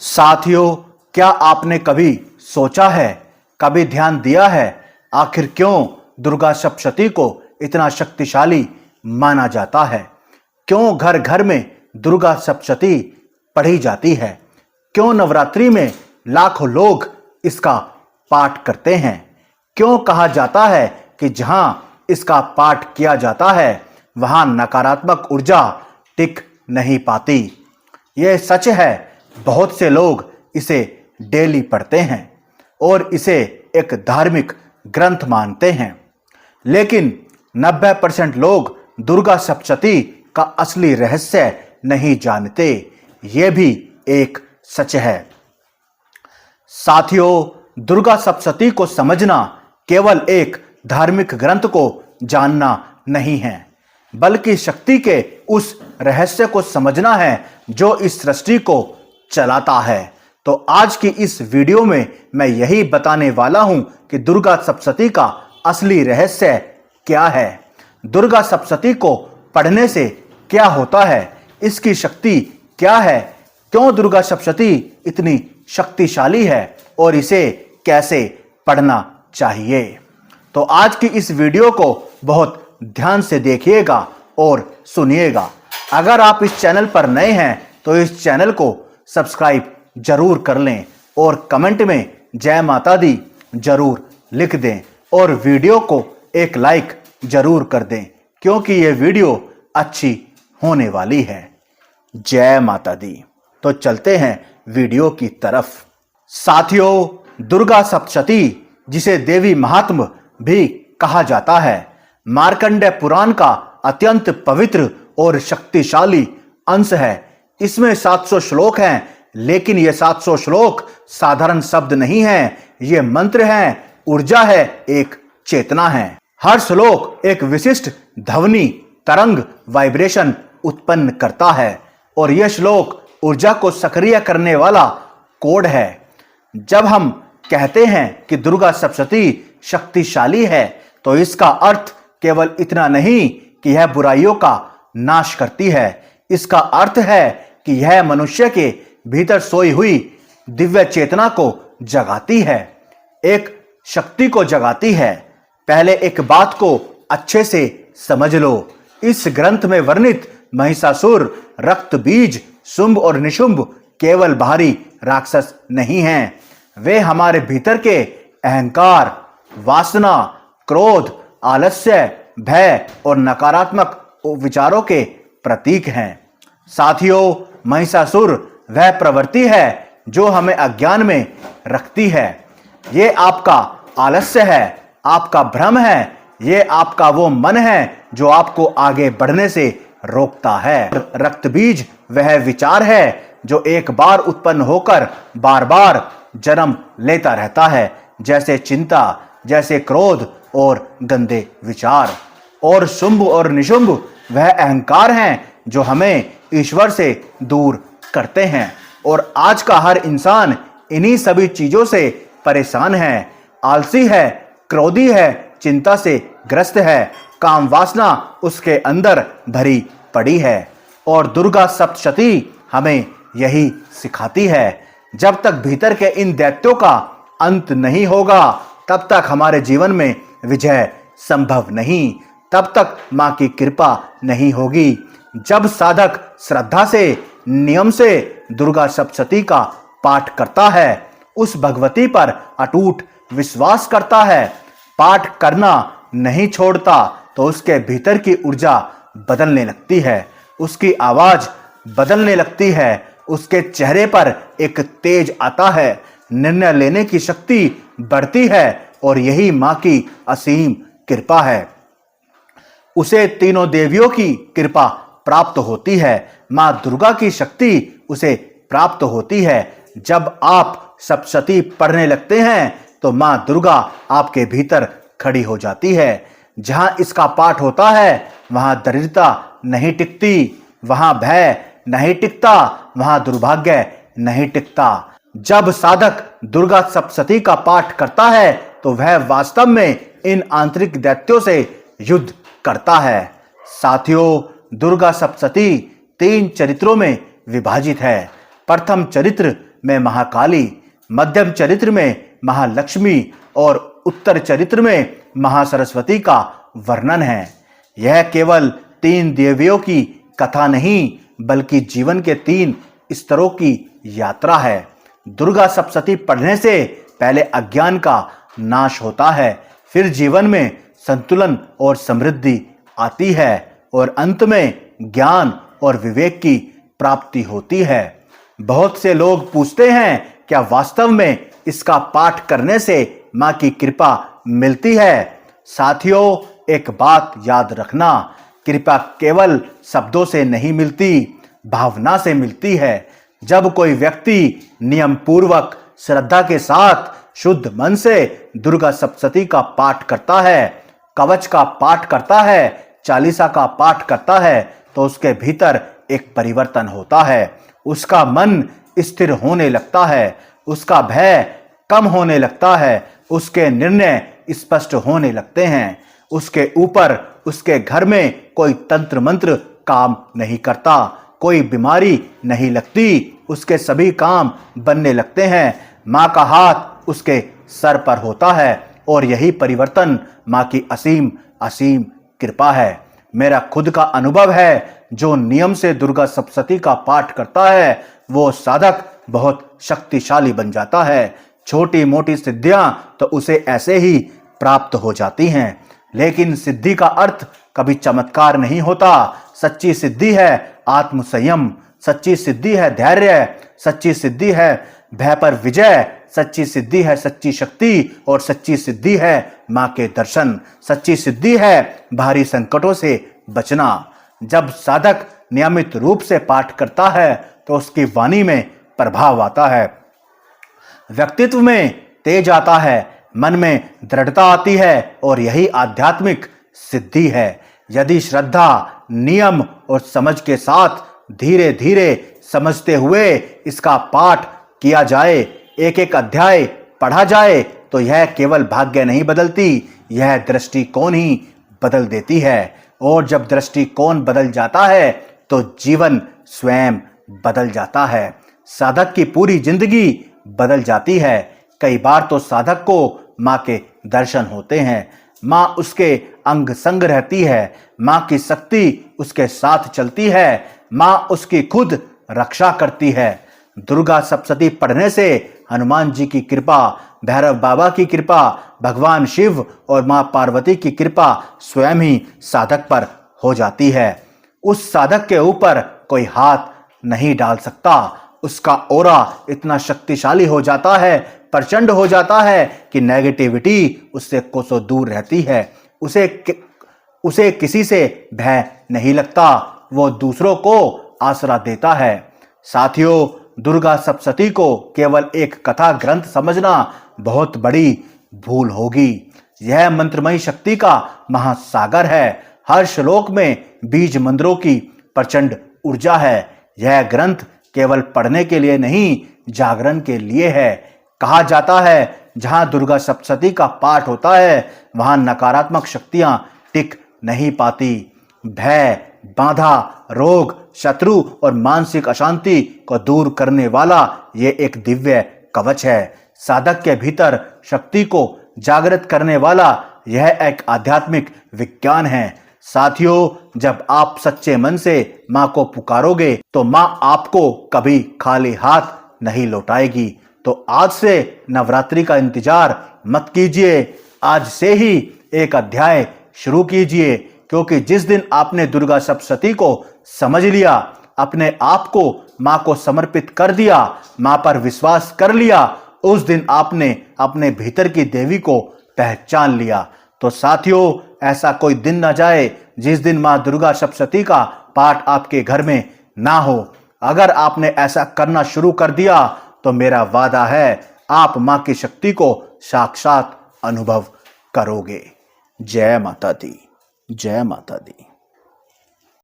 साथियों, क्या आपने कभी सोचा है, कभी ध्यान दिया है, आखिर क्यों दुर्गा सप्तशती को इतना शक्तिशाली माना जाता है? क्यों घर घर में दुर्गा सप्तशती पढ़ी जाती है? क्यों नवरात्रि में लाखों लोग इसका पाठ करते हैं? क्यों कहा जाता है कि जहां इसका पाठ किया जाता है वहां नकारात्मक ऊर्जा टिक नहीं पाती? यह सच है, बहुत से लोग इसे डेली पढ़ते हैं और इसे एक धार्मिक ग्रंथ मानते हैं, लेकिन 90% लोग दुर्गा सप्तशती का असली रहस्य नहीं जानते। यह भी एक सच है। साथियों, दुर्गा सप्तशती को समझना केवल एक धार्मिक ग्रंथ को जानना नहीं है, बल्कि शक्ति के उस रहस्य को समझना है जो इस सृष्टि को चलाता है। तो आज की इस वीडियो में मैं यही बताने वाला हूं कि दुर्गा सप्तशती का असली रहस्य क्या है, दुर्गा सप्तशती को पढ़ने से क्या होता है, इसकी शक्ति क्या है, क्यों दुर्गा सप्तशती इतनी शक्तिशाली है और इसे कैसे पढ़ना चाहिए। तो आज की इस वीडियो को बहुत ध्यान से देखिएगा और सुनिएगा। अगर आप इस चैनल पर नए हैं तो इस चैनल को सब्सक्राइब जरूर कर लें और कमेंट में जय माता दी जरूर लिख दें और वीडियो को एक लाइक जरूर कर दें, क्योंकि यह वीडियो अच्छी होने वाली है। जय माता दी। तो चलते हैं वीडियो की तरफ। साथियों, दुर्गा सप्तशती, जिसे देवी महात्म्य भी कहा जाता है, मार्कंडेय पुराण का अत्यंत पवित्र और शक्तिशाली अंश है। इसमें 700 श्लोक हैं, लेकिन ये 700 श्लोक साधारण शब्द नहीं हैं, ये मंत्र हैं, ऊर्जा है, एक चेतना है। हर श्लोक एक विशिष्ट ध्वनि, तरंग, वाइब्रेशन उत्पन्न करता है और यह श्लोक ऊर्जा को सक्रिय करने वाला कोड है। जब हम कहते हैं कि दुर्गा सप्तशती शक्तिशाली है, तो इसका अर्थ केवल इतना नहीं कि यह बुराइयों का नाश करती है। इसका अर्थ है कि यह मनुष्य के भीतर सोई हुई दिव्य चेतना को जगाती है, एक शक्ति को जगाती है। पहले एक बात को अच्छे से समझ लो। इस ग्रंथ में वर्णित महिषासुर, रक्त बीज, शुंभ और निशुंभ केवल बाहरी राक्षस नहीं हैं, वे हमारे भीतर के अहंकार, वासना, क्रोध, आलस्य, भय और नकारात्मक विचारों के प्रतीक हैं। साथियों, महिषासुर वह प्रवृत्ति है जो हमें अज्ञान में रखती है। ये आपका आलस्य है, आपका भ्रम है, ये आपका वो मन है जो आपको आगे बढ़ने से रोकता है। रक्त बीज वह विचार है जो एक बार उत्पन्न होकर बार बार जन्म लेता रहता है, जैसे चिंता, जैसे क्रोध और गंदे विचार। और शुंभ और निशुंभ वह अहंकार हैं जो हमें ईश्वर से दूर करते हैं। और आज का हर इंसान इन्हीं सभी चीजों से परेशान है, आलसी है, क्रोधी है, चिंता से ग्रस्त है, काम वासना उसके अंदर भरी पड़ी है। और दुर्गा सप्तशती हमें यही सिखाती है। जब तक भीतर के इन दैत्यों का अंत नहीं होगा, तब तक हमारे जीवन में विजय संभव नहीं, तब तक मां की कृपा नहीं होगी। जब साधक श्रद्धा से, नियम से दुर्गा सप्तशती का पाठ करता है, उस भगवती पर अटूट विश्वास करता है, पाठ करना नहीं छोड़ता, तो उसके भीतर की ऊर्जा बदलने लगती है, उसकी आवाज बदलने लगती है, उसके चेहरे पर एक तेज आता है, निर्णय लेने की शक्ति बढ़ती है और यही मां की असीम कृपा है। उसे तीनों देवियों की कृपा प्राप्त होती है, मां दुर्गा की शक्ति उसे प्राप्त होती है। जब आप सप्तशती पढ़ने लगते हैं तो मां दुर्गा आपके भीतर खड़ी हो जाती है। जहां इसका पाठ होता है वहां दरिद्रता नहीं टिकती, वहां भय नहीं टिकता, वहां दुर्भाग्य नहीं टिकता। जब साधक दुर्गा सप्तशती का पाठ करता है तो वह वास्तव में इन आंतरिक दैत्यों से युद्ध करता है। साथियों, दुर्गा सप्तशती 3 चरित्रों में विभाजित है। प्रथम चरित्र में महाकाली, मध्यम चरित्र में महालक्ष्मी और उत्तर चरित्र में महासरस्वती का वर्णन है। यह केवल 3 देवियों की कथा नहीं बल्कि जीवन के 3 स्तरों की यात्रा है। दुर्गा सप्तशती पढ़ने से पहले अज्ञान का नाश होता है, फिर जीवन में संतुलन और समृद्धि आती है और अंत में ज्ञान और विवेक की प्राप्ति होती है। बहुत से लोग पूछते हैं, क्या वास्तव में इसका पाठ करने से मां की कृपा मिलती है? साथियों, एक बात याद रखना, कृपा केवल शब्दों से नहीं मिलती, भावना से मिलती है। जब कोई व्यक्ति नियम पूर्वक श्रद्धा के साथ शुद्ध मन से दुर्गा सप्तशती का पाठ करता है, कवच का पाठ करता है, चालीसा का पाठ करता है, तो उसके भीतर एक परिवर्तन होता है। उसका मन स्थिर होने लगता है, उसका भय कम होने लगता है, उसके निर्णय स्पष्ट होने लगते हैं। उसके ऊपर उसके घर में कोई तंत्र मंत्र काम नहीं करता, कोई बीमारी नहीं लगती, उसके सभी काम बनने लगते हैं। मां का हाथ उसके सर पर होता है और यही परिवर्तन मां की असीम असीम कृपा है। मेरा खुद का अनुभव है, जो नियम से दुर्गा सप्तशती का पाठ करता है वो साधक बहुत शक्तिशाली बन जाता है। छोटी मोटी सिद्धियां तो उसे ऐसे ही प्राप्त हो जाती हैं, लेकिन सिद्धि का अर्थ कभी चमत्कार नहीं होता। सच्ची सिद्धि है आत्म संयम, सच्ची सिद्धि है धैर्य, सच्ची सिद्धि है भय पर विजय, सच्ची सिद्धि है सच्ची शक्ति और सच्ची सिद्धि है मां के दर्शन, सच्ची सिद्धि है भारी संकटों से बचना। जब साधक नियमित रूप से पाठ करता है तो उसकी वाणी में प्रभाव आता है, व्यक्तित्व में तेज आता है, मन में दृढ़ता आती है और यही आध्यात्मिक सिद्धि है। यदि श्रद्धा, नियम और समझ के साथ धीरे धीरे समझते हुए इसका पाठ किया जाए, एक एक अध्याय पढ़ा जाए, तो यह केवल भाग्य नहीं बदलती, यह दृष्टिकोण ही बदल देती है। और जब दृष्टिकोण बदल जाता है तो जीवन स्वयं बदल जाता है, साधक की पूरी जिंदगी बदल जाती है। कई बार तो साधक को मां के दर्शन होते हैं, मां उसके अंग संग रहती है, मां की शक्ति उसके साथ चलती है, मां उसकी खुद रक्षा करती है। दुर्गा सप्तशती पढ़ने से हनुमान जी की कृपा, भैरव बाबा की कृपा, भगवान शिव और मां पार्वती की कृपा स्वयं ही साधक पर हो जाती है। उस साधक के ऊपर कोई हाथ नहीं डाल सकता, उसका ऑरा इतना शक्तिशाली हो जाता है, प्रचंड हो जाता है कि नेगेटिविटी उससे कोसों दूर रहती है। उसे किसी से भय नहीं लगता, वो दूसरों को आसरा देता है। साथियों, दुर्गा सप्तशती को केवल एक कथा ग्रंथ समझना बहुत बड़ी भूल होगी। यह मंत्रमयी शक्ति का महासागर है। हर श्लोक में बीज मंत्रों की प्रचंड ऊर्जा है। यह ग्रंथ केवल पढ़ने के लिए नहीं, जागरण के लिए है। कहा जाता है, जहां दुर्गा सप्तशती का पाठ होता है वहां नकारात्मक शक्तियां टिक नहीं पाती। भय, बाधा, रोग, शत्रु और मानसिक अशांति को दूर करने वाला ये एक दिव्य कवच है। साधक के भीतर शक्ति को जागृत करने वाला यह एक आध्यात्मिक विज्ञान है। साथियों, जब आप सच्चे मन से मां को पुकारोगे तो मां आपको कभी खाली हाथ नहीं लौटाएगी। तो आज से नवरात्रि का इंतजार मत कीजिए, आज से ही एक अध्याय शुरू कीजिए, क्योंकि जिस दिन आपने दुर्गा सप्तशती को समझ लिया, अपने आप को मां को समर्पित कर दिया, मां पर विश्वास कर लिया, उस दिन आपने अपने भीतर की देवी को पहचान लिया। तो साथियों, ऐसा कोई दिन ना जाए जिस दिन मां दुर्गा सप्तशती का पाठ आपके घर में ना हो। अगर आपने ऐसा करना शुरू कर दिया तो मेरा वादा है, आप मां की शक्ति को साक्षात अनुभव करोगे। जय माता दी, जय माता दी।